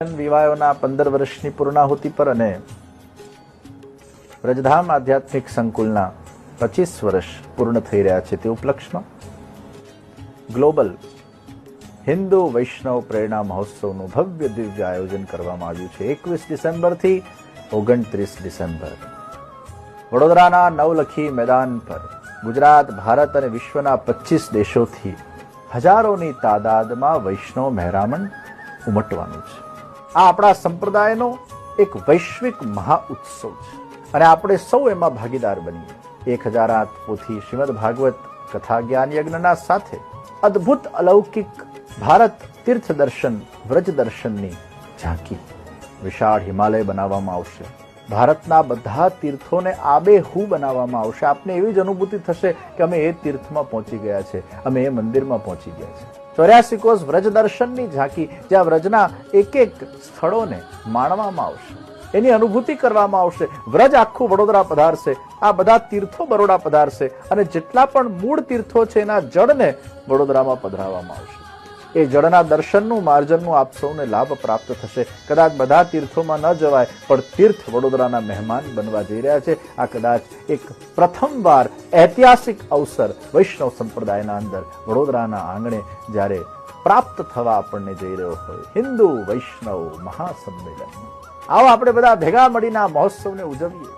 વિવાયોના 15 વર્ષની પૂર્ણાહુતિ પર અને વ્રજધામ આધ્યાત્મિક સંકુલના 25 વર્ષ પૂર્ણ થઈ રહ્યા છે તે ઉપલક્ષમાં ગ્લોબલ હિન્દુ વૈષ્ણવ પ્રેરણા મહોત્સવનું ભવ્ય દિવ્ય આયોજન કરવામાં આવ્યું છે. 21 ડિસેમ્બરથી 29 ડિસેમ્બર વડોદરાના નવલખી મેદાન પર ગુજરાત, ભારત અને વિશ્વના 25 દેશોથી હજારોની તાદાદમાં વૈષ્ણવ મહેરામણ ઉમટવાનું છે. આ આપણા સંપ્રદાયનો એક વૈશ્વિક મહાઉત્સવ છે અને આપણે સૌ એમાં ભાગીદાર બનીએ. 1008 પોથી શ્રીમદ ભાગવત કથા જ્ઞાન યજ્ઞના સાથે અદ્ભુત અલૌકિક ભારત તીર્થ દર્શન વ્રજ દર્શનની ઝાંકી. વિશાળ હિમાલય બનાવવામાં આવશે. ભારતના બધા તીર્થોને આબેહૂબ બનાવવામાં આવશે. આપને એવી જ અનુભૂતિ થશે કે અમે એ તીર્થમાં પહોંચી ગયા છે, અમે એ મંદિરમાં પહોંચી ગયા છે. 84 કોષ વ્રજ દર્શનની ઝાંકી, જ્યાં વ્રજના એક એક સ્થળોને માણવામાં આવશે, એની અનુભૂતિ કરવામાં આવશે. વ્રજ આખું વડોદરા પધારશે, આ બધા તીર્થો બરોડા પધારશે અને જેટલા પણ મૂળ તીર્થો છે એના જળને વડોદરામાં પધરાવવામાં આવશે. એ જળના દર્શનનું માર્જનનું આપ સૌને લાભ પ્રાપ્ત થશે. કદાચ બધા તીર્થોમાં ન જવાય, પણ તીર્થ વડોદરાના મહેમાન બનવા જઈ રહ્યા છે. આ કદાચ એક પ્રથમવાર ઐતિહાસિક અવસર વૈષ્ણવ સંપ્રદાયના અંદર વડોદરાના આંગણે જ્યારે પ્રાપ્ત થવા આપણને જઈ રહ્યો હોય. હિન્દુ વૈષ્ણવ મહાસંમેલન. આવો આપણે બધા ભેગા મળીને આ મહોત્સવને ઉજવીએ.